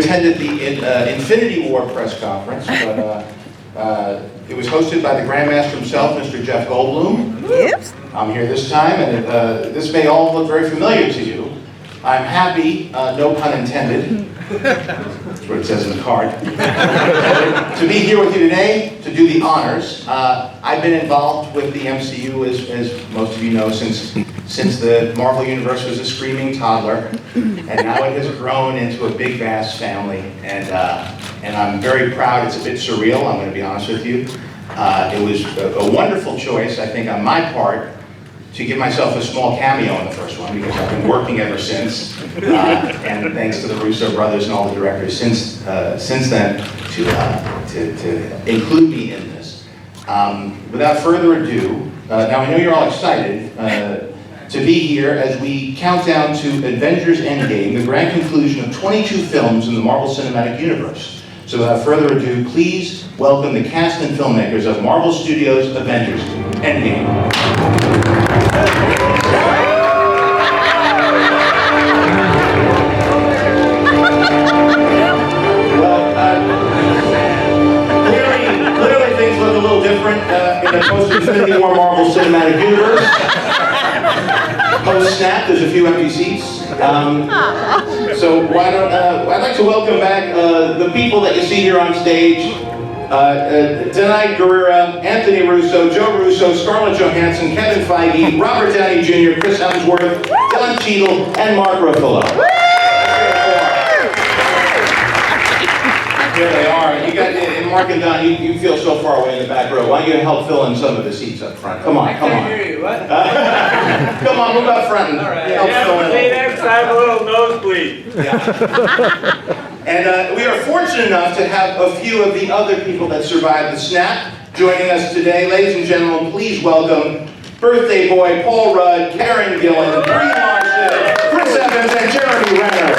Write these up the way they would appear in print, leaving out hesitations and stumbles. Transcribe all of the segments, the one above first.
attended the Infinity War press conference, but it was hosted by the Grandmaster himself, Mr. Jeff Goldblum. Yes. I'm here this time, and this may all look very familiar to you. I'm happy, no pun intended, that's what it says in the card, to be here with you today to do the honors. I've been involved with the MCU, as most of you know, since the Marvel Universe was a screaming toddler, and now it has grown into a big, vast family, and I'm very proud. It's a bit surreal, I'm going to be honest with you. It was a wonderful choice, I think, on my part, to give myself a small cameo in the first one, because I've been working ever since, and thanks to the Russo brothers and all the directors since then to include me in this. Without further ado, now I know you're all excited to be here as we count down to Avengers Endgame, the grand conclusion of 22 films in the Marvel Cinematic Universe. So without further ado, please welcome the cast and filmmakers of Marvel Studios' Avengers Endgame. Clearly things look a little different in the post-Infinity War Marvel Cinematic Universe. Post-snap, there's a few empty seats. So why don't, I'd like to welcome back the people that you see here on stage. Denai Guerrera, Anthony Russo, Joe Russo, Scarlett Johansson, Kevin Feige, Robert Downey Jr., Chris Hemsworth, Don Cheadle, and Mark Ruffalo. Here they are. You got, and Mark and Don, you feel so far away in the back row. Why don't you help fill in some of the seats up front? Come on, come on. I can't hear you, what? Come on, move up front and help fill in. Next time, a little nosebleed. Yeah. And we are fortunate enough to have a few of the other people that survived the snap joining us today. Ladies and gentlemen, please welcome birthday boy Paul Rudd, Karen Gillan, Brie Larson, Chris Evans, and Jeremy Renner.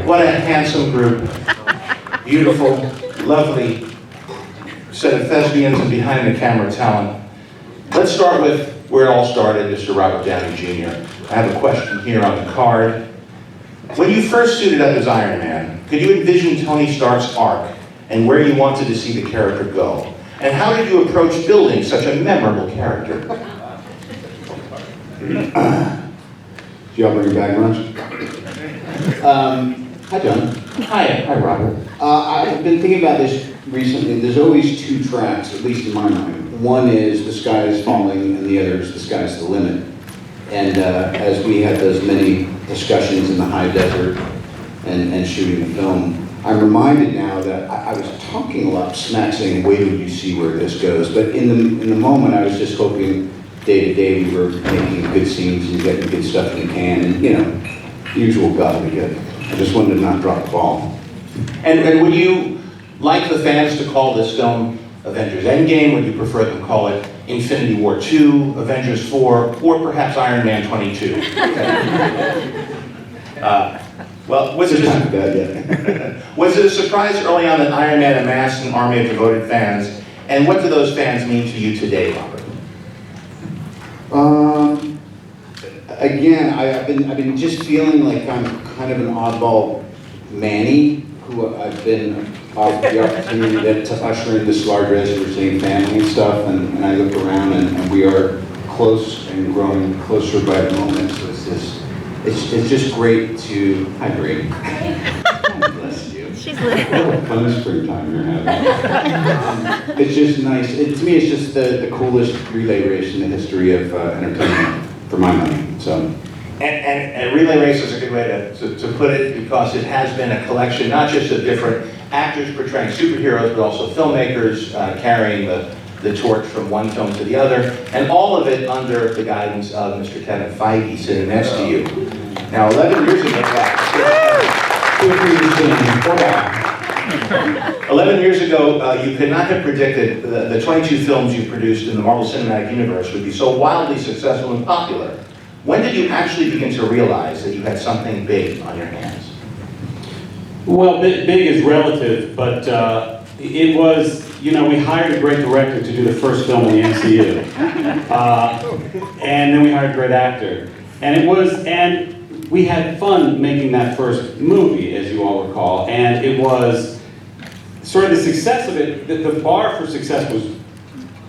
What a handsome group. Beautiful, lovely set of thespians and behind the camera talent. Let's start with where it all started, Mr. Robert Downey Jr. I have a question here on the card. When you first suited up as Iron Man, could you envision Tony Stark's arc and where you wanted to see the character go? And how did you approach building such a memorable character? Do y'all bring back lunch? Hi, John. Hi Robert. I've been thinking about this recently. There's always two tracks, at least in my mind. One is the sky is falling, and the other is the sky's the limit. And as we had those many discussions in the high desert and shooting the film, I'm reminded now that I was talking a lot smack, saying, wait till you see where this goes. But in the moment, I was just hoping day to day we were making good scenes and getting good stuff in the can, and you know, usual gobbledygook. I just wanted to not drop the ball. And would you like the fans to call this film Avengers Endgame? Would you prefer them to call it Infinity War 2, Avengers 4, or perhaps Iron Man 22? Well, was it a surprise early on that Iron Man amassed an army of devoted fans? And what do those fans mean to you today, Robert? Again, I've been just feeling like I'm kind of an oddball Manny, who I've been offered the opportunity to usher in this large, as you were saying, family and stuff, and I look around and we are close and growing closer by the moment. So it's just great to, hi Brie. Bless you. She's little. What a fun springtime you're having. It's just nice. To me, it's just the coolest relay race in the history of entertainment, for my money. So. And relay race is a good way to put it, because it has been a collection not just of different actors portraying superheroes, but also filmmakers carrying the torch from one film to the other, and all of it under the guidance of Mr. Kevin Feige sitting next to you. Now, 11 years ago, 11 years ago, you could not have predicted the 22 films you produced in the Marvel Cinematic Universe would be so wildly successful and popular. When did you actually begin to realize that you had something big on your hands? Well, big is relative, but it was, you know, we hired a great director to do the first film in the MCU. And then we hired a great actor. And we had fun making that first movie, as you all recall. And it was sort of the success of it, the bar for success was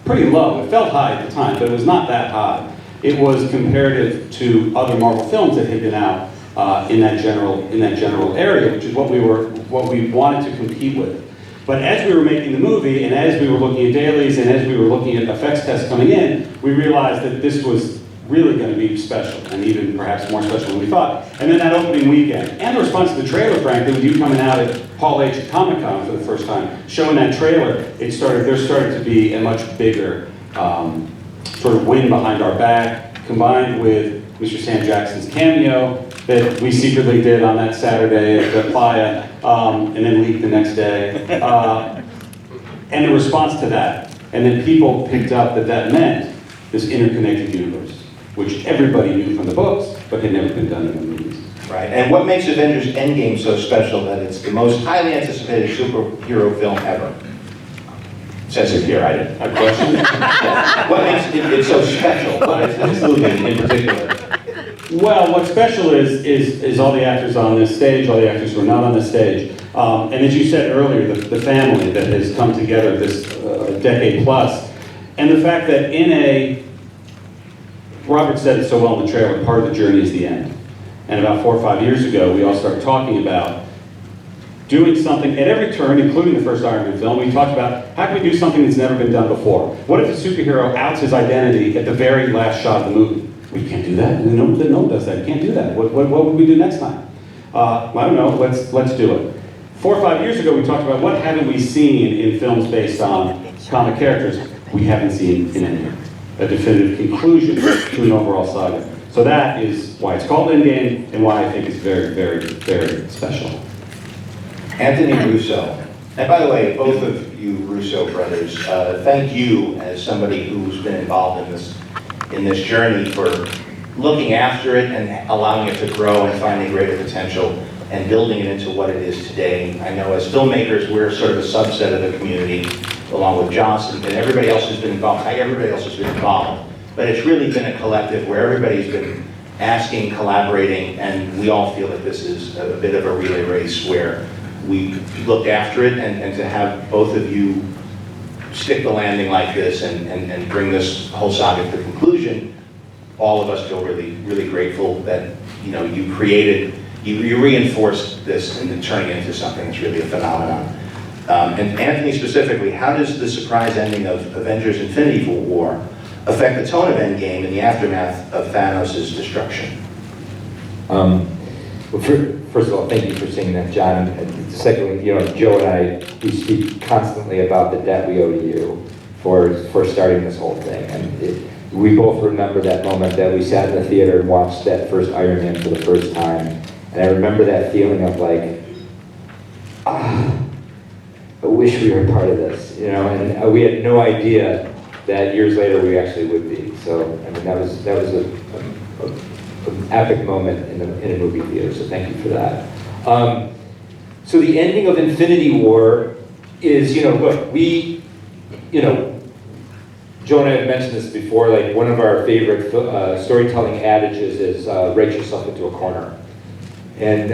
pretty low. It felt high at the time, but it was not that high. It was comparative to other Marvel films that had been out in that general area, which is what we wanted to compete with. But as we were making the movie, and as we were looking at dailies, and as we were looking at effects tests coming in, we realized that this was really going to be special, and even perhaps more special than we thought. And then that opening weekend, and the response to the trailer, frankly, with you coming out at Hall H at Comic-Con for the first time, showing that trailer, there started to be a much bigger sort of wind behind our back, combined with Mr. Sam Jackson's cameo that we secretly did on that Saturday at the Playa, and then leaked the next day. And the response to that. And then people picked up that meant this interconnected universe, which everybody knew from the books, but had never been done in the movies. Right, and what makes Avengers Endgame so special that it's the most highly anticipated superhero film ever? It says it here, I didn't. A question? Yeah. What makes it so special? What is this movie in particular? Well, what's special is all the actors on this stage, all the actors who are not on this stage. And as you said earlier, the family that has come together this decade plus. And the fact that Robert said it so well in the trailer, part of the journey is the end. And about 4 or 5 years ago, we all started talking about doing something at every turn, including the first Iron Man film. We talked about how can we do something that's never been done before? What if a superhero outs his identity at the very last shot of the movie? We can't do that. No one does that. We can't do that. What would we do next time? I don't know. Let's do it. 4 or 5 years ago, we talked about what haven't we seen in films based on comic characters. We haven't seen in any a definitive conclusion to an overall saga. So that is why it's called Endgame and why I think it's very, very, very special. Anthony Russo. And by the way, both of you Russo brothers, thank you as somebody who's been involved in this journey for looking after it and allowing it to grow and finding greater potential and building it into what it is today. I know as filmmakers, we're sort of a subset of the community, along with Joss and everybody else who's been involved. Everybody else has been involved. But it's really been a collective where everybody's been asking, collaborating, and we all feel that this is a bit of a relay race where we look after it, and to have both of you stick the landing like this and bring this whole saga to conclusion, all of us feel really, really grateful that you created, you reinforced this and turning it into something that's really a phenomenon. And Anthony specifically, how does the surprise ending of Avengers Infinity War affect the tone of Endgame in the aftermath of Thanos' destruction? Well, first of all, thank you for saying that, John. And secondly, Joe and I, we speak constantly about the debt we owe to you for starting this whole thing. And we both remember that moment that we sat in the theater and watched that first Iron Man for the first time. And I remember that feeling of like, I wish we were a part of this, and we had no idea that years later we actually would be. So, I mean, that was an epic moment in a movie theater, so thank you for that. So the ending of Infinity War is, look, Joe and I have mentioned this before, like one of our favorite storytelling adages is write yourself into a corner. And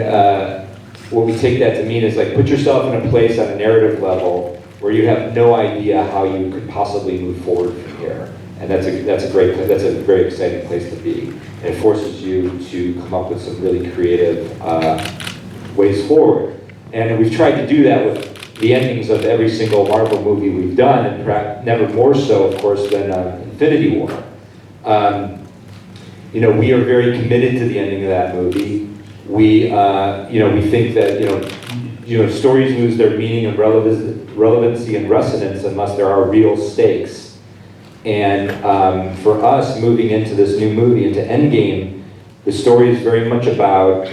what we take that to mean is like put yourself in a place on a narrative level where you have no idea how you could possibly move forward from here. And that's a very exciting place to be. And it forces you to come up with some really creative ways forward. And we've tried to do that with the endings of every single Marvel movie we've done, and perhaps never more so, of course, than Infinity War. We are very committed to the ending of that movie. We think that stories lose their meaning and relevancy and resonance unless there are real stakes. And for us, moving into this new movie, into Endgame, the story is very much about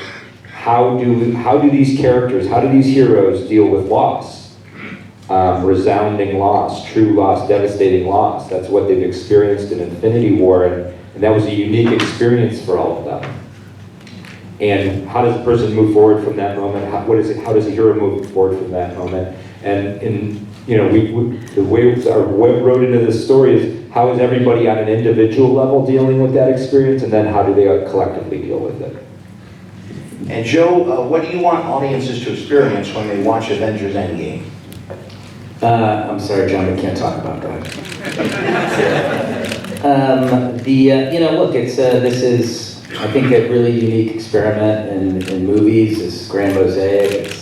how do these characters, how do these heroes deal with loss? Resounding loss, true loss, devastating loss. That's what they've experienced in Infinity War, and that was a unique experience for all of them. And how does a person move forward from that moment? How does a hero move forward from that moment? And you know, the way our road into this story is how is everybody on an individual level dealing with that experience, and then how do they collectively deal with it? And Joe, what do you want audiences to experience when they watch Avengers Endgame? I'm sorry, John, we can't talk about that. You know, look, it's this is, I think, a really unique experiment in movies. This grand mosaic. It's,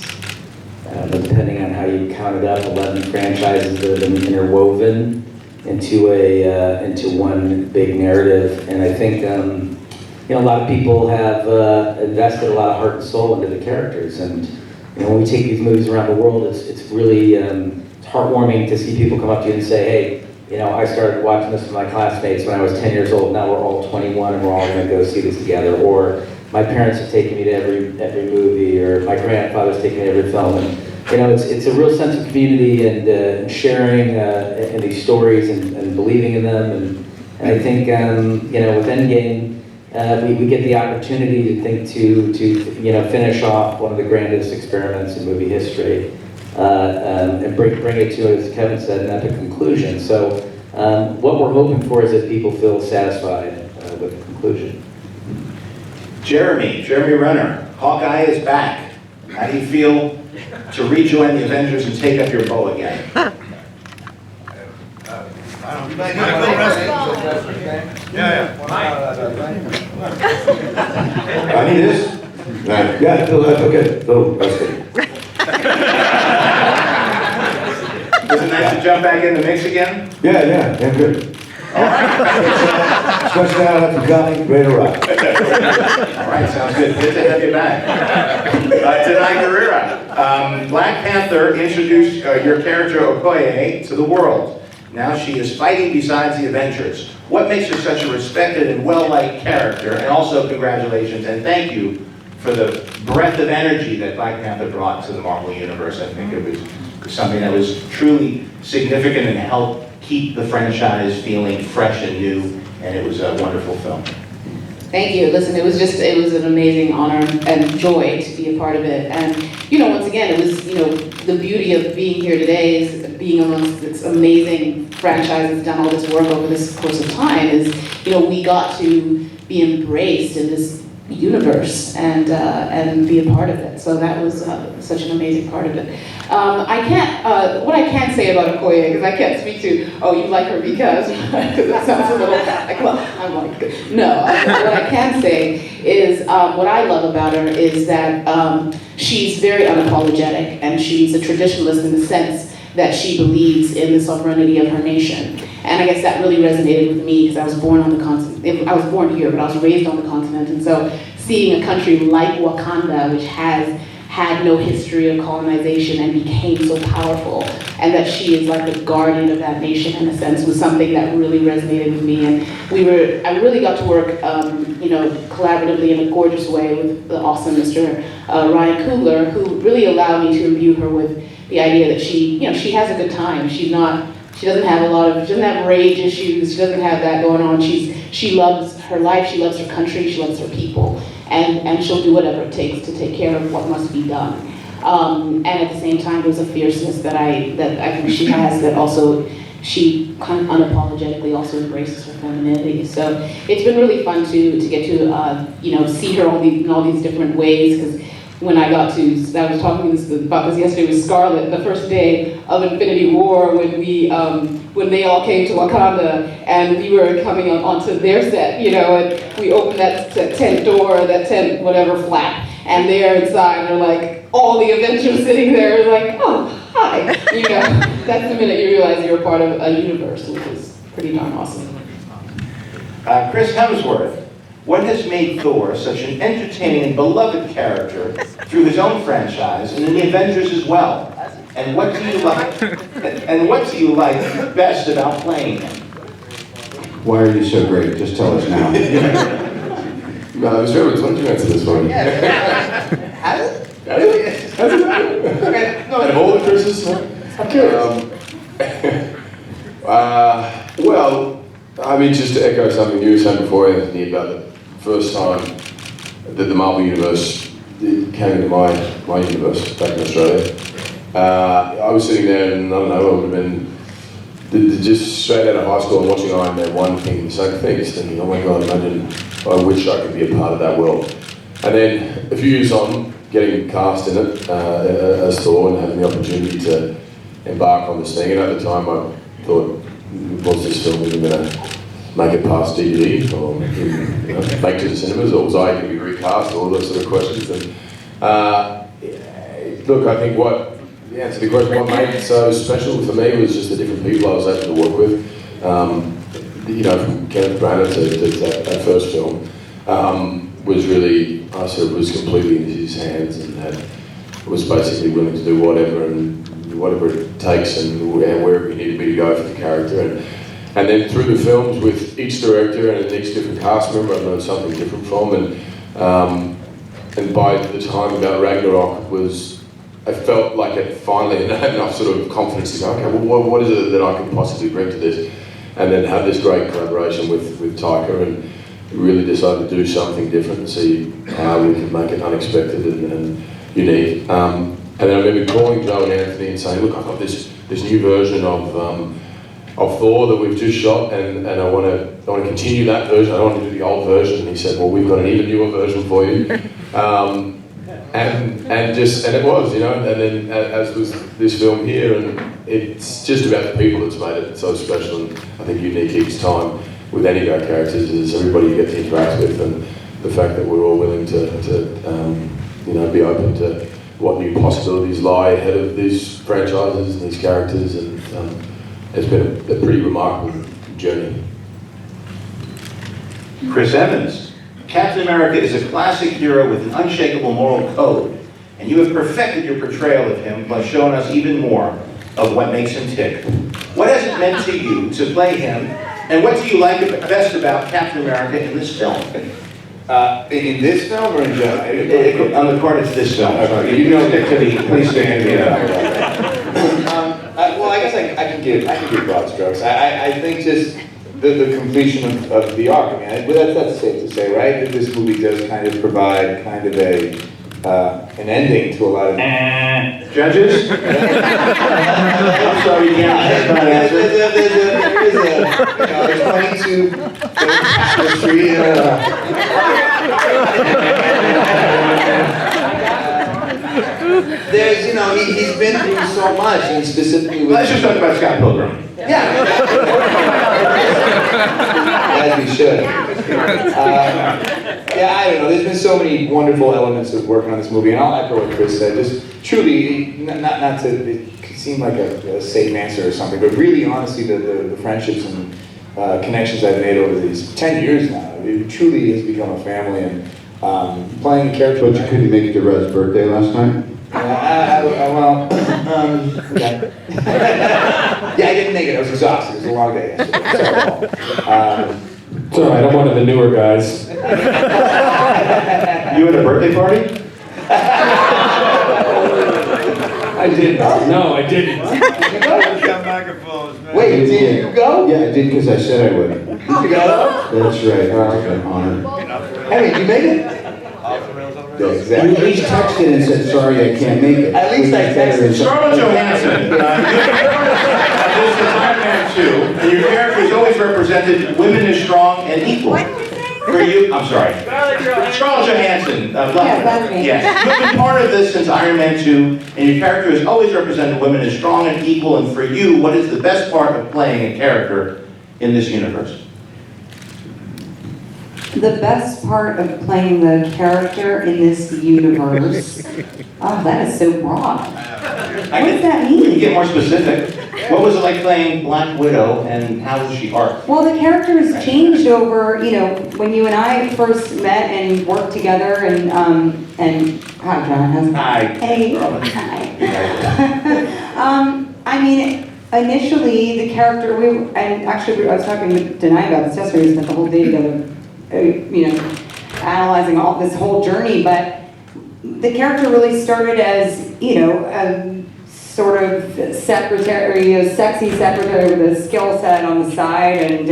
depending on how you count it up, 11 franchises that have been interwoven into one big narrative. And I think, you know, a lot of people have invested a lot of heart and soul into the characters. And you know, when we take these movies around the world, it's really it's heartwarming to see people come up to you and say, hey, you know, I started watching this with my classmates when I was 10 years old. Now we're all 21 and we're all going to go see this together. Or my parents have taken me to every movie, or my grandfather's taken me to every film. And you know, it's a real sense of community and sharing in these stories and believing in them. And I think you know, with Endgame, we get the opportunity to you know, finish off one of the grandest experiments in movie history. And bring it to, as Kevin said, an epic conclusion. So what we're hoping for is that people feel satisfied with the conclusion. Jeremy Renner, Hawkeye is back. How do you feel to rejoin the Avengers and take up your bow again? I need this? Yeah, Phil, that's okay. Phil, that's good. Was it nice to jump back in the mix again? Yeah, good. Stretch out after coming, ready to rock. All right, sounds good. Good to have you back. Tonight, Guerrera. Black Panther introduced your character Okoye to the world. Now she is fighting besides the Avengers. What makes her such a respected and well-liked character? And also, congratulations and thank you for the breadth of energy that Black Panther brought to the Marvel Universe. I think it was something that was truly significant and helped keep the franchise feeling fresh and new, and it was a wonderful film. Thank you. Listen, it was an amazing honor and joy to be a part of it. And, you know, once again, it was, you know, the beauty of being here today is being amongst this amazing franchise that's done all this work over this course of time is, you know, we got to be embraced in this universe and be a part of it. So that was such an amazing part of it. What I can't say about Okoye, because I can't speak to, oh, you like her because that sounds a little like, well, I'm like, no. What I can say is what I love about her is that she's very unapologetic, and she's a traditionalist in the sense that she believes in the sovereignty of her nation. And I guess that really resonated with me because I was born on the continent. I was born here, but I was raised on the continent. And so seeing a country like Wakanda, which has had no history of colonization and became so powerful, and that she is like the guardian of that nation in a sense, was something that really resonated with me. And I really got to work, you know, collaboratively in a gorgeous way with the awesome Mr. Ryan Coogler, who really allowed me to imbue her with the idea that she, you know, she has a good time. She doesn't have rage issues. She doesn't have that going on. She loves her life. She loves her country. She loves her people, and she'll do whatever it takes to take care of what must be done. And at the same time, there's a fierceness that I think she has that also she kind of unapologetically also embraces her femininity. So it's been really fun to get to you know, see her in all these different ways. Because when I was talking about this yesterday with Scarlett, the first day of Infinity War, when they all came to Wakanda and we were coming onto their set, you know, and we opened that tent door, that tent whatever flap, and they're inside, and they're like, all the Avengers sitting there, like, oh, hi, you know. That's the minute you realize you're a part of a universe, which is pretty darn awesome. Chris Hemsworth, what has made Thor such an entertaining and beloved character through his own franchise and in the Avengers as well? And what do you like? And what do you like best about playing him? Why are you so great? Just tell us now. Mr. Evans, why don't you answer this one? Okay. No, and of all the Chris's, I'm curious. Well, I mean, just to echo something you were saying before, Anthony, about the first time that the Marvel Universe came into my universe back in Australia. I was sitting there and I don't know, I would have been just straight out of high school and watching Iron Man 1 thinking the same thing, just thinking, oh my God, imagine, I wish I could be a part of that world. And then a few years on, getting cast in it as Thor and having the opportunity to embark on this thing. And at the time I thought, was this film even going to make it past DVD or make it to the cinemas, or was I going to be recast, all those sort of questions. And look, I think the answer to the question, what made it so special for me was just the different people I was able to work with. You know, from Kenneth Branagh to that first film, was really, I sort of was completely in his hands and was basically willing to do whatever it takes and wherever we needed me to go for the character. And then through the films with each director and each different cast member, I've learned something different from. And by the time about Ragnarok I felt like I finally had enough sort of confidence to go, okay, well, what is it that I can possibly bring to this? And then have this great collaboration with Taika and really decided to do something different and see how we can make it unexpected and unique. And then I remember calling Joe and Anthony and saying, look, I've got this new version of Thor that we've just shot, and I want to continue that version. I don't want to do the old version. And he said, well, we've got an even newer version for you. And it was, you know. And then as was this film here, and it's just about the people that's made it so special and I think unique each time with any of our characters is everybody you get to interact with, and the fact that we're all willing to you know, be open to what new possibilities lie ahead of these franchises and these characters, and it's been a pretty remarkable journey. Chris Evans, Captain America is a classic hero with an unshakable moral code, and you have perfected your portrayal of him by showing us even more of what makes him tick. What has it meant to you to play him, and what do you like best about Captain America in this film? In this film or in general? On the part of this film. You know, please stand here. Well, I guess I can give broad strokes. I think just the completion of the arc. I mean, that's safe to say, right? That this movie does kind of provide kind of an ending to a lot of judges. I'm sorry, you can't answer. There's 22 tapestry. There's, you know, he's been through so much, and specifically with... Let's just talk about Scott Pilgrim. Yeah. As we should. Yeah, I don't know. There's been so many wonderful elements of working on this movie, and I'll echo what Chris said. Just truly, not to it could seem like a safe answer or something, but really, honestly, the friendships and connections I've made over these 10 years now, it truly has become a family. And playing a character. But you couldn't make it to Red's birthday last night? Yeah. Yeah, I didn't make it. I was exhausted. It was a long day yesterday. It's all right, I'm one of the newer guys. You had a birthday party? I didn't. No, I didn't. Wait, did you go? Yeah, I did because I said I would. Did you go? That's right, I'm honored. Hey, you made it? You at least texted and said, sorry, I can't make it. At least I texted. Scarlett Johansson. This is Iron Man 2, and your character has always represented women as strong and equal. For you, I'm sorry. Scarlett Johansson. Yes, you've been part of this since Iron Man 2, and your character has always represented women as strong and equal. And for you, what is the best part of playing a character in this universe? The best part of playing the character in this universe, oh, that is so broad. What does that mean? We can get more specific. What was it like playing Black Widow, and how was she art? Well, the character has changed over, you know, when you and I first met and worked together, and hi, John. Hi. Hey. Hi. I mean, initially the character, I was talking to Denai about this yesterday. We spent the whole day together, you know, analyzing all this whole journey, but the character really started as, you know, a sort of secretary, a sexy secretary with a skill set on the side, and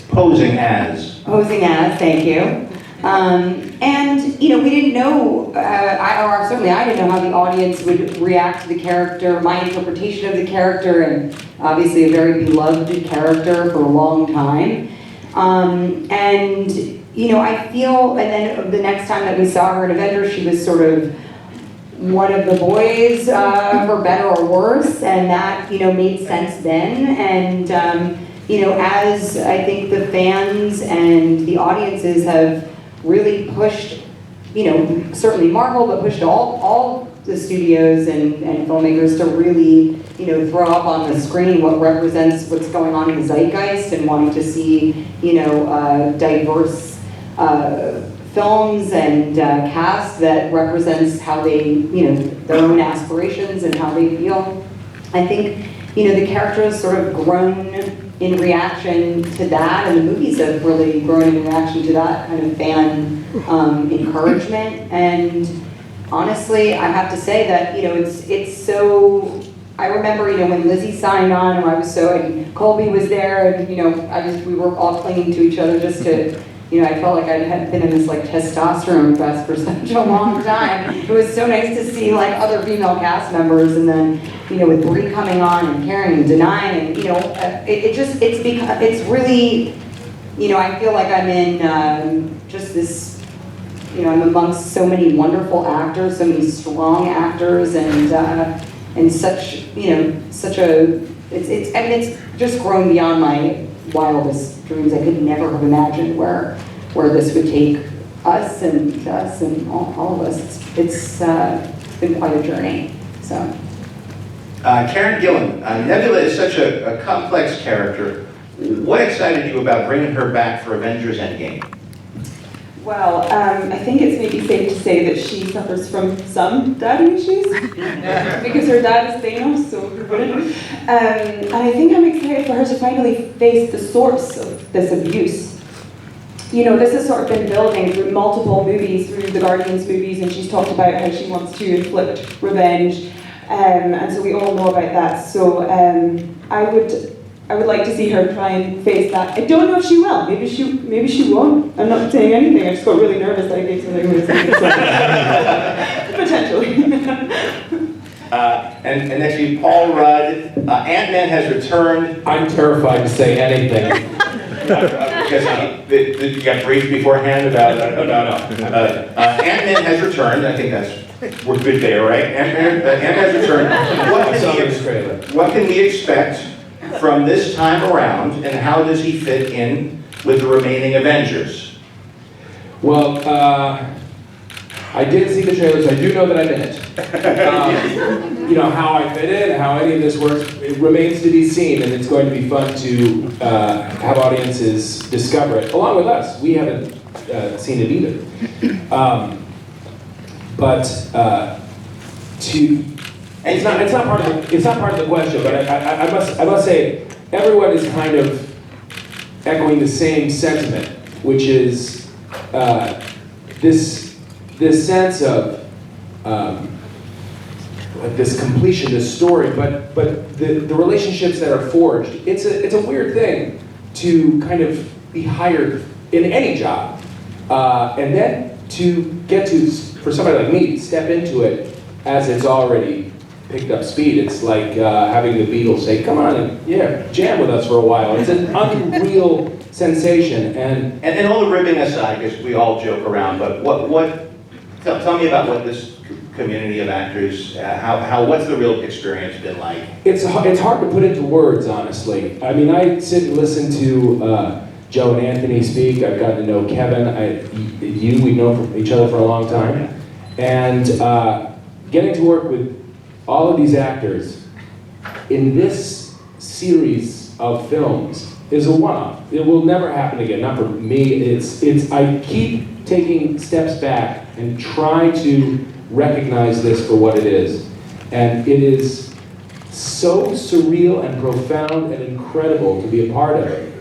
posing as, thank you. And, you know, we didn't know, certainly I didn't know how the audience would react to the character, my interpretation of the character, and obviously a very beloved character for a long time. And, you know, I feel, and then the next time that we saw her in Avengers, she was sort of one of the boys, for better or worse, and that, you know, made sense then. And, you know, as I think the fans and the audiences have really pushed, you know, certainly Marvel, but pushed all the studios and filmmakers to really, you know, throw up on the screen what represents what's going on in the zeitgeist and wanting to see, you know, diverse films and cast that represents how they, you know, their own aspirations and how they feel. I think, you know, the character has sort of grown in reaction to that, and the movies have really grown in reaction to that kind of fan encouragement. And honestly, I have to say that, you know, it's so, I remember, you know, when Lizzie signed on, and I was so, and Colby was there, and, you know, we were all clinging to each other just to, you know, I felt like I had been in this like testosterone fest for such a long time. It was so nice to see like other female cast members, and then, you know, with Brie coming on and Karen and Denai, and, you know, it's really, you know, I feel like I'm in just this, you know, I'm amongst so many wonderful actors, so many strong actors, and such, you know, such a, I mean, it's just grown beyond my wildest dreams. I could never have imagined where this would take us and all of us. It's been quite a journey. So, Karen Gillan, Nebula is such a complex character. What excited you about bringing her back for Avengers Endgame? Well, I think it's maybe safe to say that she suffers from some daddy issues because her dad is Thanos, so who wouldn't? And I think I'm excited for her to finally face the source of this abuse. You know, this has sort of been building through multiple movies, through the Guardians movies, and she's talked about how she wants to inflict revenge, and so we all know about that. So I would like to see her try and face that. I don't know if she will. Maybe she won't. I'm not saying anything. I just got really nervous that I gave something away. Potentially. And next to you, Paul Rudd. Ant-Man has returned. I'm terrified to say anything. Because you got briefed beforehand about Ant-Man has returned. I think we're good there, right? Ant-Man has returned. What can we expect from this time around, and how does he fit in with the remaining Avengers? Well, I didn't see the trailers. I do know that I'm in it. You know, how I fit in, how any of this works, it remains to be seen, and it's going to be fun to have audiences discover it, along with us. We haven't seen it either. It's not part of the question, but I must say, everyone is kind of echoing the same sentiment, which is this sense of this completion, this story, but the relationships that are forged. It's a weird thing to kind of be hired in any job, and then to get to, for somebody like me, step into it as it's already picked up speed. It's like having the Beatles say, "Come on and jam with us for a while." It's an unreal sensation, and all the ribbing aside, because we all joke around, but tell me about what this community of actors, what's the real experience been like? It's hard to put into words, honestly. I mean, I sit and listen to Joe and Anthony speak. I've gotten to know Kevin. We've known each other for a long time, and getting to work with all of these actors in this series of films is a one-off. It will never happen again, not for me. I keep taking steps back and try to recognize this for what it is. And it is so surreal and profound and incredible to be a part of it.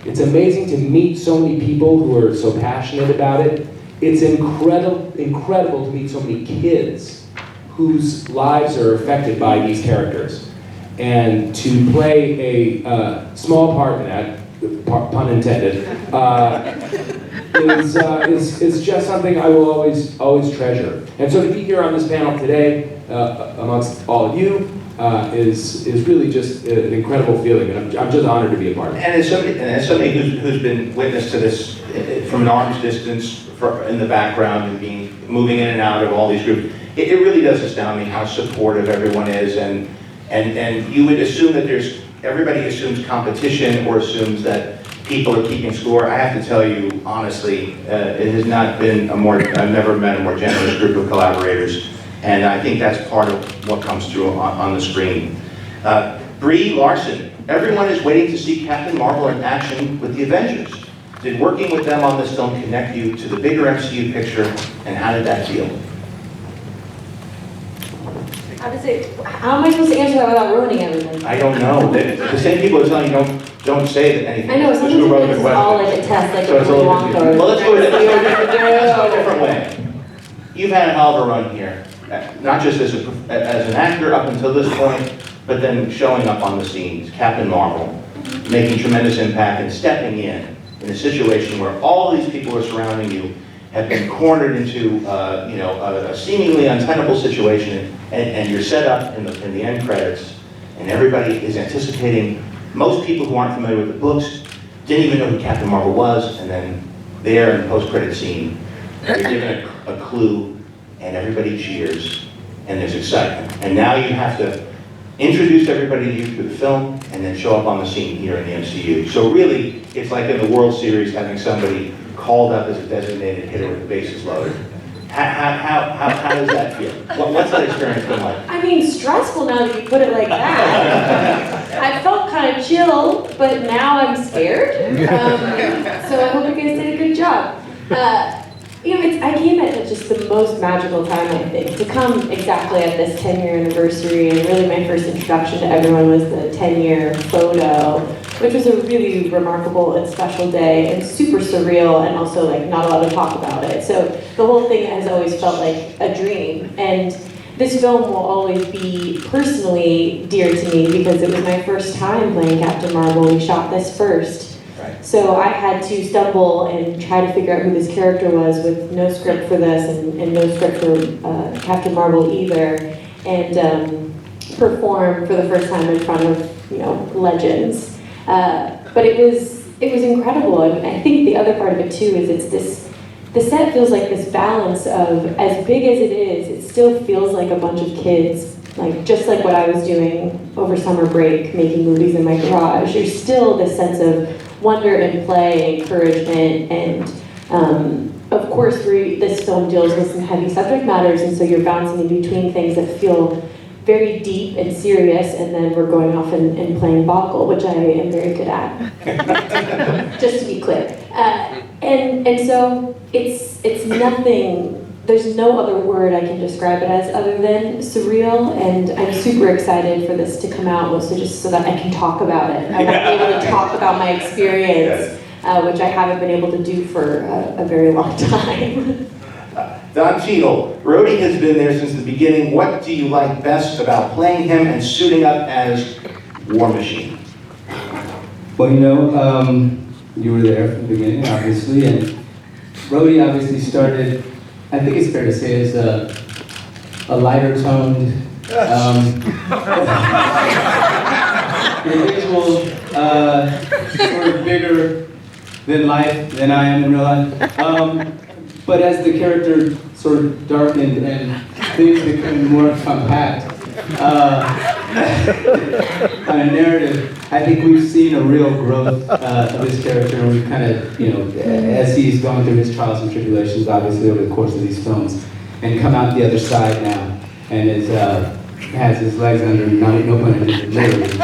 It's amazing to meet so many people who are so passionate about it. It's incredible to meet so many kids whose lives are affected by these characters. And to play a small part in that, pun intended, is just something I will always treasure. And so to be here on this panel today, amongst all of you, is really just an incredible feeling, and I'm just honored to be a part of it. And as somebody who's been witness to this from an arm's distance in the background and moving in and out of all these groups, it really does astound me how supportive everyone is, and you would assume that everybody assumes competition or assumes that people are keeping score. I have to tell you, honestly, it has not been I've never met a more generous group of collaborators, and I think that's part of what comes through on the screen. Brie Larson, everyone is waiting to see Captain Marvel in action with the Avengers. Did working with them on this film connect you to the bigger MCU picture, and how did that feel? How am I supposed to answer that without ruining everything? I don't know. The same people are telling you don't say that anything. I know, Just sometimes go it over the makes all like question. a test, like So a it's a little Wonka. confusing. Well, let's go a different way. You've had a hell of a run here, not just as an actor up until this point, but then showing up on the scenes, Captain Marvel, making tremendous impact and stepping in a situation where all these people are surrounding you, have been cornered into a seemingly untenable situation, and you're set up in the end credits, and everybody is anticipating. Most people who aren't familiar with the books didn't even know who Captain Marvel was, and then there in the post-credit scene, you're given a clue, and everybody cheers, and there's excitement. And now you have to introduce everybody to you through the film, and then show up on the scene here in the MCU. So really, it's like in the World Series having somebody called up as a designated hitter with the bases loaded. How does that feel? What's that experience been like? I mean, stressful now that you put it like that. I felt kind of chill, but now I'm scared. So I hope you guys did a good job. I came at just the most magical time, I think. To come exactly at this 10-year anniversary, and really my first introduction to everyone was the 10-year photo, which was a really remarkable and special day, and super surreal, and also like not allowed to talk about it. So the whole thing has always felt like a dream. And this film will always be personally dear to me because it was my first time playing Captain Marvel. We shot this first. So I had to stumble and try to figure out who this character was with no script for this and no script for Captain Marvel either, and perform for the first time in front of legends. But it was incredible. And I think the other part of it too is the set feels like this balance of, as big as it is, it still feels like a bunch of kids, like just like what I was doing over summer break, making movies in my garage. There's still this sense of wonder and play, encouragement, and of course this film deals with some heavy subject matters, and so you're bouncing in between things that feel very deep and serious, and then we're going off and playing boggle, which I am very good at, just to be clear. And so it's nothing. There's no other word I can describe it as other than surreal, and I'm super excited for this to come out, mostly just so that I can talk about it. I want to be able to talk about my experience, which I haven't been able to do for a very long time. Don Cheadle, Rhodey has been there since the beginning. What do you like best about playing him and suiting up as War Machine? Well, you were there from the beginning, obviously, and Rhodey obviously started, I think it's fair to say, as a lighter toned individual, sort of bigger than life than I am in real life. But as the character sort of darkened and things became more compact, kind of narrative, I think we've seen a real growth of this character, and we've kind of, as he's gone through his trials and tribulations, obviously over the course of these films, and come out the other side now, and has his legs under, no pun intended, literally,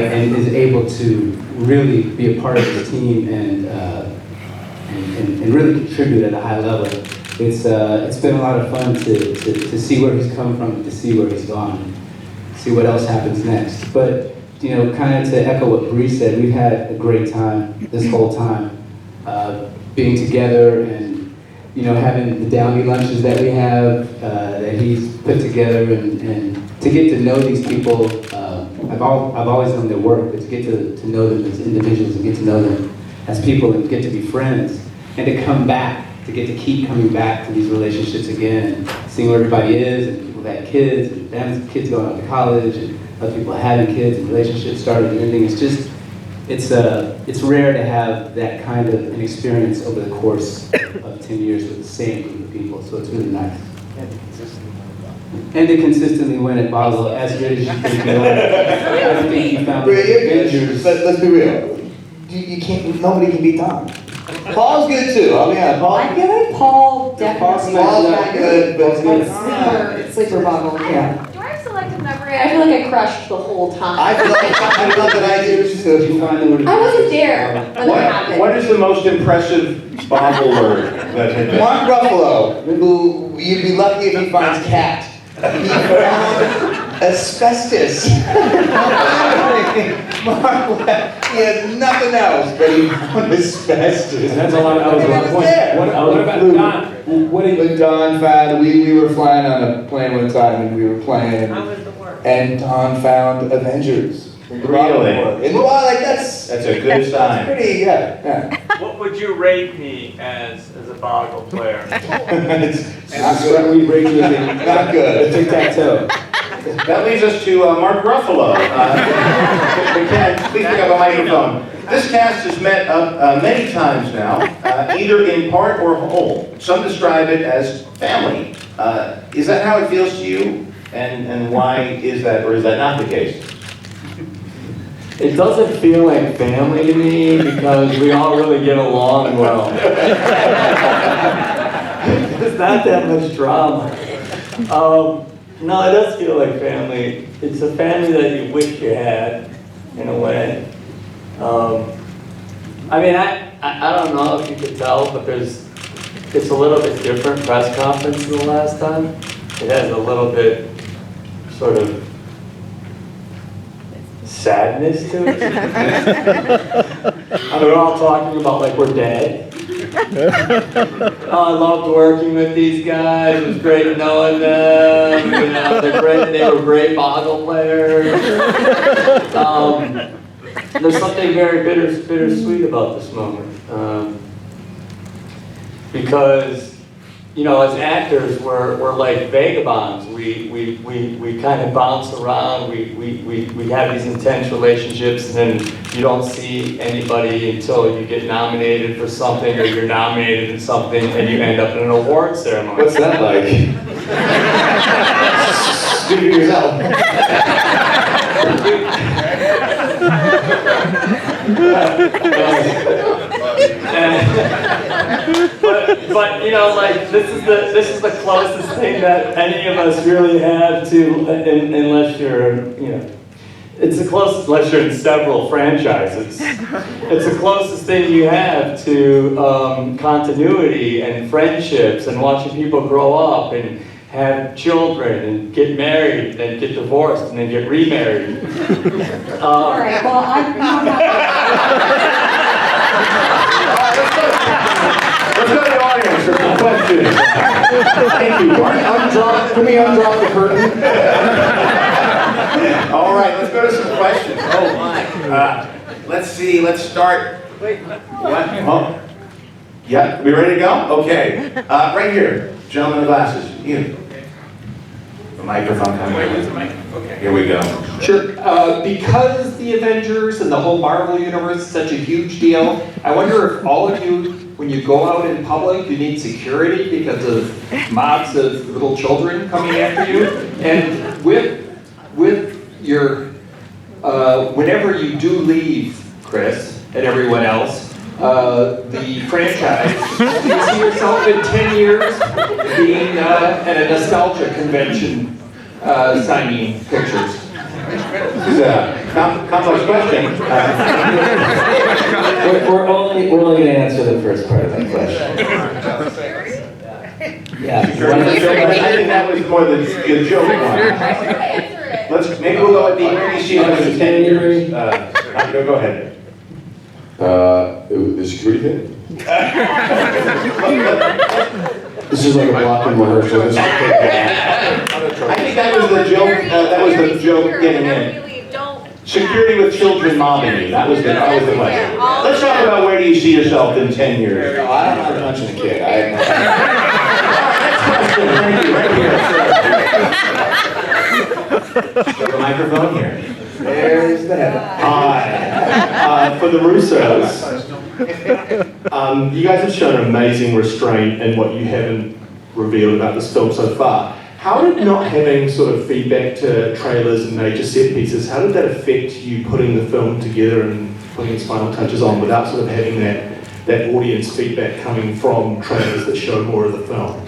and is able to really be a part of his team and really contribute at a high level. It's been a lot of fun to see where he's come from, to see where he's gone, see what else happens next. But kind of to echo what Brie said, we've had a great time this whole time, being together and having the Downey lunches that we have, that he's put together, and to get to know these people. I've always known their work, but to get to know them as individuals and get to know them as people and get to be friends and to come back, to get to keep coming back to these relationships again, seeing where everybody is, and people that had kids, and families, kids going off to college, and other people having kids, and relationships starting and ending. It's just, it's rare to have that kind of an experience over the course of 10 years with the same group of people, so it's really nice. And to consistently win at Basel as good as you think you are. I don't think you found the Avengers. Let's be real. You can't. Nobody can beat Tom. Paul's good too. I mean, Paul. I feel like Paul definitely. Paul's not good, but Like sleeper bubble, yeah. Do I have selective memory? I feel like I crushed the whole time. I thought that I did too. Did you find the word? I wasn't there when it happened. What is the most impressive Bible word that had been? Mark Ruffalo, who you'd be lucky if he finds cat. He found asbestos. Mark, he had nothing else, but he found asbestos. And that's a lot. That was a lot of points. What about Don? What did Don found? We were flying on a plane one time, and we were playing. And Don found Avengers. Really? And well, like that's a good sign. Pretty, yeah. What would you rate me as a boggle player? Not good. We rate you as not good. Tic-tac-toe. That leads us to Mark Ruffalo. Please pick up a microphone. This cast has met up many times now, either in part or whole. Some describe it as family. Is that how it feels to you? And why is that, or is that not the case? It doesn't feel like family to me because we all really get along well. There's not that much drama. No, it does feel like family. It's a family that you wish you had, in a way. I mean, I don't know if you could tell, but it's a little bit different press conference than the last time. It has a little bit sort of sadness to it. And we're all talking about like we're dead. Oh, I loved working with these guys. It was great knowing them. You know, they're great. They were great boggle players. There's something very bittersweet about this moment because, you know, as actors, we're like vagabonds. We kind of bounce around. We have these intense relationships, and then you don't see anybody until you get nominated for something, or you're nominated in something, and you end up in an award ceremony. What's that like? Speak for yourself. But you know, like this is the closest thing that any of us really have to, unless you're, you know, it's the closest, unless you're in several franchises. It's the closest thing you have to continuity and friendships and watching people grow up and have children and get married and get divorced and then get remarried. All right, well, Let's go to the audience for some questions. Thank you. Can we undrop the curtain? All right, let's go to some questions. Oh my. Let's see. Let's start. Wait. What? Oh. Yeah. We ready to go? Okay. Right here, gentleman in glasses. You. The microphone coming. Okay. Here we go. Sure. Because the Avengers and the whole Marvel universe is such a huge deal, I wonder if all of you, when you go out in public, you need security because of mobs of little children coming after you. And with your, whenever you do leave, Chris, and everyone else, the franchise, do you see yourself in 10 years being at a nostalgia convention signing pictures? This is a complex question. We're only going to answer the first part of that question. Yeah. I think that was more the joke one. Maybe we'll go with the movie see it in 10 years. Go ahead. The security thing? This is like a blocking rehearsal. This is I think that was the joke. That was the joke getting in. Security with children mobbing you. That was the question. Let's talk about where do you see yourself in 10 years. No, I don't have much of a kid. I have Next question. Thank you. Right here. The microphone here. There's the head. Hi. For the Russos, you guys have shown amazing restraint in what you haven't revealed about this film so far. How did not having sort of feedback to trailers and major set pieces, how did that affect you putting the film together and putting its final touches on without sort of having that audience feedback coming from trailers that show more of the film?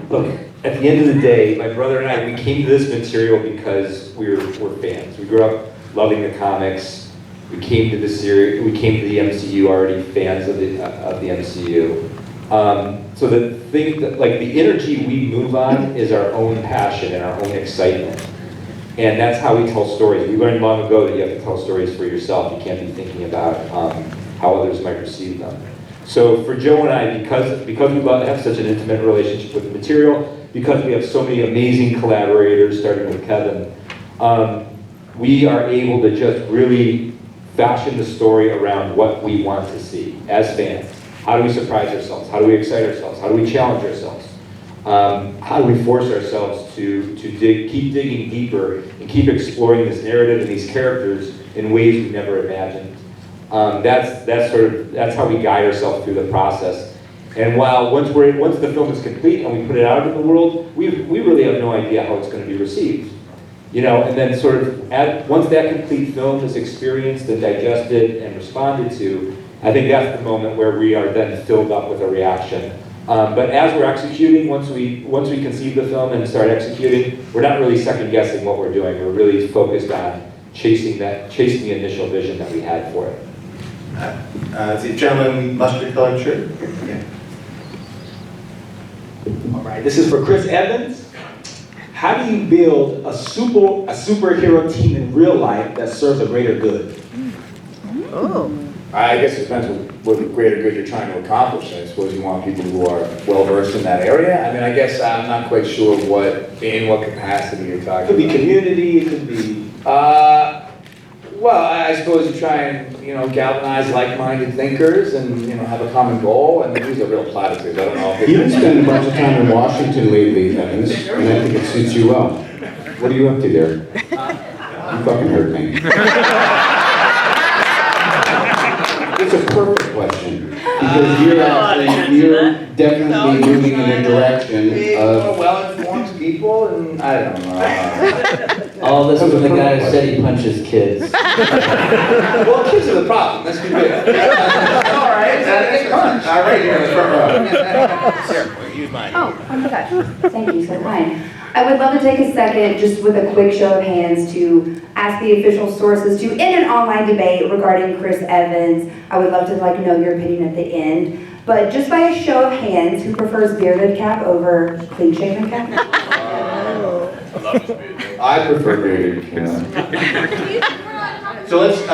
Look, at the end of the day, my brother and I, we came to this material because we're fans. We grew up loving the comics. We came to the series. We came to the MCU already fans of the MCU. So the thing that, like, the energy we move on is our own passion and our own excitement, and that's how we tell stories. We learned long ago that you have to tell stories for yourself. You can't be thinking about how others might receive them. So for Joe and I, because we have such an intimate relationship with the material, because we have so many amazing collaborators, starting with Kevin, we are able to just really fashion the story around what we want to see as fans. How do we surprise ourselves? How do we excite ourselves? How do we challenge ourselves? How do we force ourselves to keep digging deeper and keep exploring this narrative and these characters in ways we never imagined? That's how we guide ourselves through the process. And while once the film is complete and we put it out in the world, we really have no idea how it's going to be received. And then once that complete film is experienced and digested and responded to, I think that's the moment where we are then filled up with a reaction. But as we're executing, once we conceive the film and start executing, we're not really second guessing what we're doing. We're really focused on chasing the initial vision that we had for it. The gentleman in mustard colored shirt. Yeah. All right, this is for Chris Evans. How do you build a superhero team in real life that serves a greater good? Oh. I guess it depends what greater good you're trying to accomplish. I suppose you want people who are well versed in that area. I mean, I guess I'm not quite sure in what capacity you're talking about. It could be community, it could be... Well, I suppose you try and, galvanize like-minded thinkers and, have a common goal, and these are real platitudes. I don't know if You've been spending a bunch of time in Washington lately, Evans, and I think it suits you well. What are you up to there? You fucking hurt me. It's a perfect question, because you're definitely moving in a direction of... well-informed people, and I don't know. All this from the guy who said he punches kids. Well, kids are the problem, let's be real. All right, All right, here in the front row. Here, use mine. Oh my gosh, thank you, so kind. I would love to take a second, just with a quick show of hands, to ask the official sources to end an online debate regarding Chris Evans. I would love to know your opinion at the end. But just by a show of hands, who prefers bearded cap over clean shaven cap? I prefer bearded cap. So let's see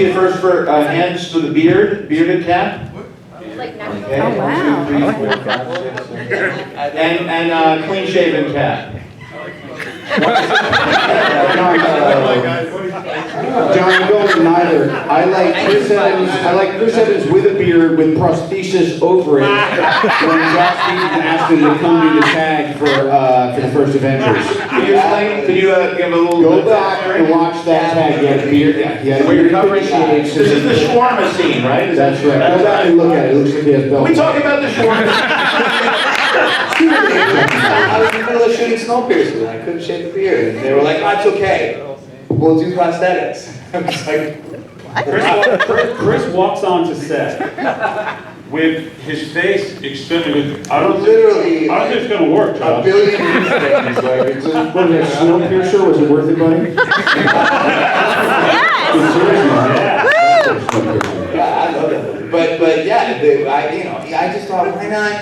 it first for hands for the bearded cap. Okay. Oh, wow. 1, 2, 3, 4, 5, 6, 7. And clean shaven cap. John, I'm going with neither. I like Chris Evans with a beard with prosthesis over it when Josh Stevens asked him to come do the tag for the first Avengers. Could you give a little... Go back and watch that tag. He had a beard. He had a beard covering shades. This is the shawarma scene, right? That's right. Go back and look at it. It looks like he has belt. We talking about the shawarma? I was in the middle of shooting Snowpiercer and I couldn't shave the beard. And they were like, oh, it's okay. We'll do prosthetics. I was like, Chris walks onto set with his face extended. I don't think it's going to work, Josh. A billion things. What was that, Snowpiercer? Was it worth it, buddy? Yeah, I love that movie. But I just thought, why not?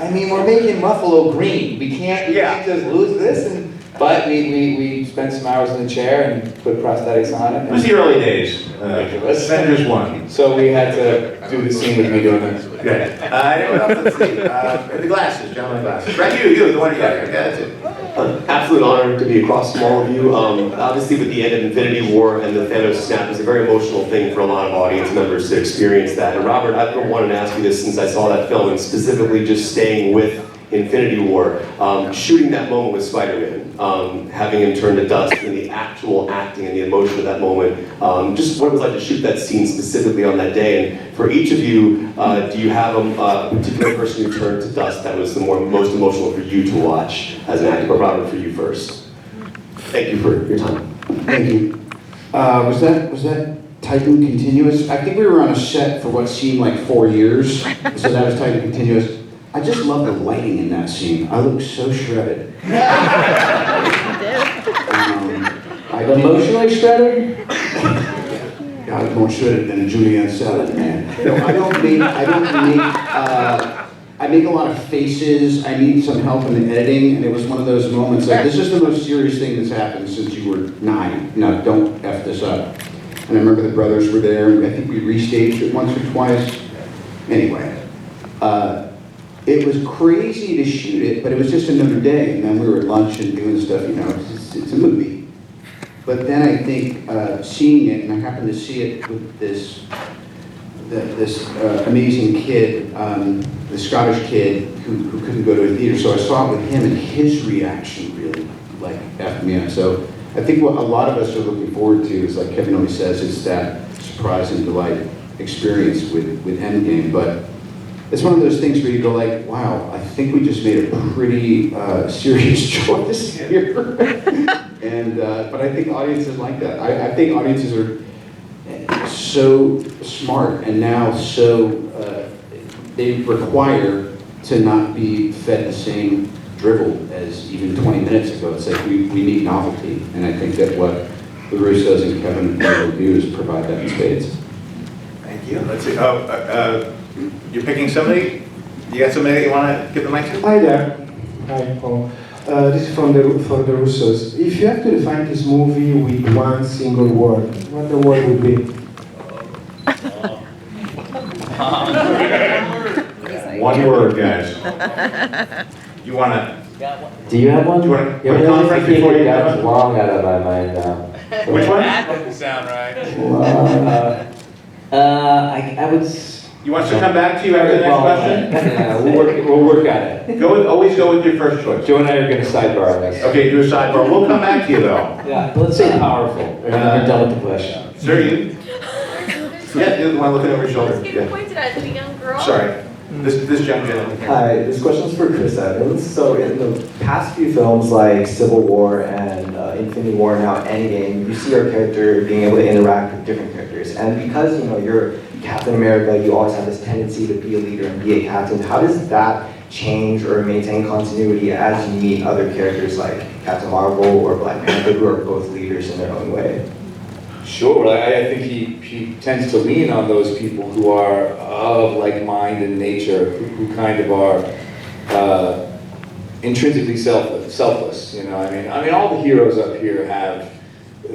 I mean, we're making Buffalo green. We can't just lose this. And I But we spent some hours in the chair and put prosthetics on it. It was the early days. Avengers 1. So we had to do the scene with me doing this. Okay. Anyone else? Let's see. The glasses, gentlemen glasses. Right, you, the one you got here. Yeah, that's it. Absolute honor to be across from all of you. Obviously, with the end of Infinity War and the Thanos snap, it was a very emotional thing for a lot of audience members to experience that. And Robert, I've been wanting to ask you this since I saw that film, and specifically just staying with Infinity War, shooting that moment with Spider-Man, having him turn to dust, and the actual acting and the emotion of that moment, just what it was like to shoot that scene specifically on that day. And for each of you, do you have a particular person who turned to dust that was the most emotional for you to watch as an actor? But Robert, for you first. Thank you for your time. Thank you. Was that Titan Continuous? I think we were on a set for what seemed like 4 years, so that was Titan Continuous. I just love the lighting in that scene. I look so shredded. Emotionally shredded? Yeah, I'm more shredded than a julienne salad, man. No, I make a lot of faces. I need some help in the editing, and it was one of those moments like, this is the most serious thing that's happened since you were 9. No, don't F this up. And I remember the brothers were there, and I think we restaged it once or twice. Anyway, it was crazy to shoot it, but it was just another day, and then we were at lunch and doing stuff, you know, it's a movie. But then I think seeing it, and I happened to see it with this amazing kid, the Scottish kid who couldn't go to a theater, so I saw it with him, and his reaction really, like, effed me up. So I think what a lot of us are looking forward to is, like Kevin always says, is that surprise and delight experience with Endgame. But it's one of those things where you go like, wow, I think we just made a pretty serious choice here. But I think audiences like that. I think audiences are so smart and now so, they require to not be fed the same drivel as even 20 minutes ago. It's like we need novelty. And I think that what the Russos and Kevin will do is provide that in spades. Thank you. Let's see. You're picking somebody? You got somebody that you want to give the mic to? Hi there. Hi, Paul. This is for the Russos. If you have to define this movie with one single word, what the word would be? One word, guys. You want to? Do you have one? Do you want to Yeah, put a conference before you that's go? long out of my mind now. Which one? That doesn't sound right. I would. You want us to come back to you after the next question? Yeah, we'll work on it. Always go with your first choice. Joe and I are going to sidebar on this. Okay, do a sidebar. We'll come back to you though. Yeah, let's say powerful. And then we're done with the question. Sir, you? Yeah, you're the one looking over your shoulder. Getting pointed at as a young girl. Sorry. This young gentleman. Hi, this question's for Chris Evans. So in the past few films like Civil War and Infinity War, now Endgame, you see our character being able to interact with different characters. And because you're Captain America, you always have this tendency to be a leader and be a captain. How does that change or maintain continuity as you meet other characters like Captain Marvel or Black Panther, who are both leaders in their own way? Sure, I think he tends to lean on those people who are of like mind and nature, who kind of are intrinsically selfless. You know, I mean, all the heroes up here have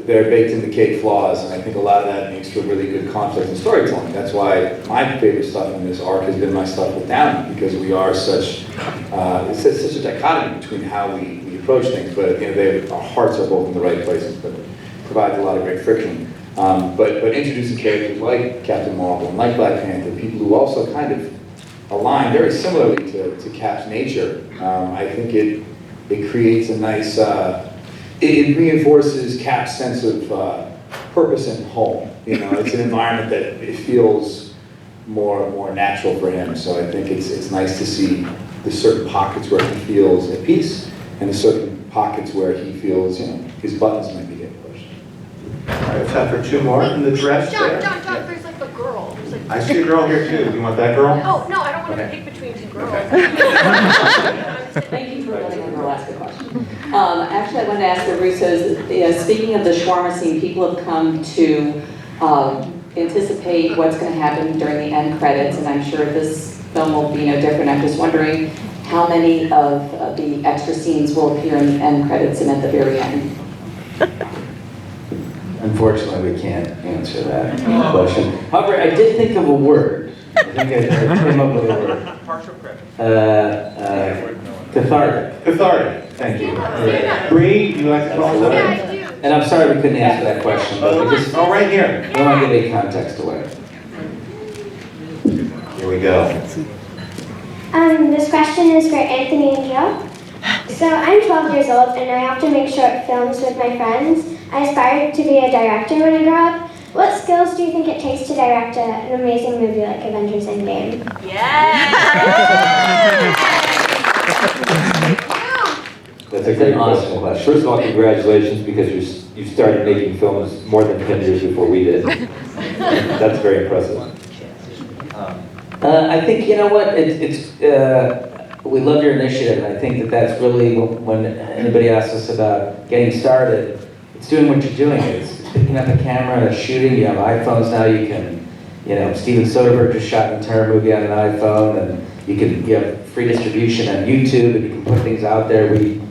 their baked in the cake flaws, and I think a lot of that makes for really good conflict and storytelling. That's why my favorite stuff in this arc has been my stuff with Downey, because we are such a dichotomy between how we approach things, but at the end of the day, our hearts are both in the right places, but provides a lot of great friction. But introducing characters like Captain Marvel and like Black Panther, people who also kind of align very similarly to Cap's nature, I think it creates a nice, it reinforces Cap's sense of purpose and home. You know, it's an environment that it feels more natural for him. So I think it's nice to see the certain pockets where he feels at peace, and the certain pockets where he feels, his buttons might be getting pushed. All right, time for two more in the dress there. John, there's like a girl. There's like I see a girl here too. You want that girl? Oh, no, I don't want to pick between two girls. Thank you for letting a girl ask a question. Actually, I wanted to ask the Russos, speaking of the shawarma scene, people have come to anticipate what's going to happen during the end credits, and I'm sure this film will be no different. I'm just wondering how many of the extra scenes will appear in the end credits and at the very end? Unfortunately, we can't answer that question. However, I did think of a word. I think I came up with a word. Partial credit. Cathartic. Cathartic, thank you. Brie, you like to call that? And I'm sorry we couldn't answer that question, but we just, Oh, right here. we don't want to give any context away. Here we go. This question is for Anthony and Joe. So I'm 12 years old and I often make short films with my friends. I aspire to be a director when I grow up. What skills do you think it takes to direct an amazing movie like Avengers Endgame? That's a great awesome question. First of all, congratulations, because you started making films more than 10 years before we did. That's very impressive. I think, you know what, we love your initiative, and I think that that's really, when anybody asks us about getting started, it's doing what you're doing. It's picking up a camera and it's shooting. You have iPhones now, you can, Steven Soderbergh just shot an entire movie on an iPhone, and you have free distribution on YouTube, and you can put things out there. We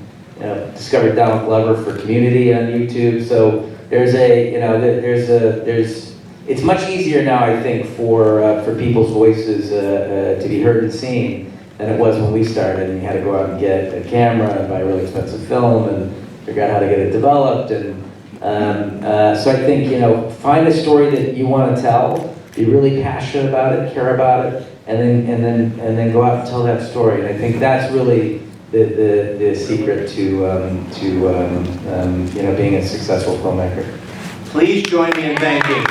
discovered Donald Glover for Community on YouTube, so it's much easier now, I think, for people's voices to be heard and seen than it was when we started, and you had to go out and get a camera and buy a really expensive film and figure out how to get it developed. And so I think, find a story that you want to tell, be really passionate about it, care about it, and then go out and tell that story. And I think that's really the secret to being a successful filmmaker. Please join me in thanking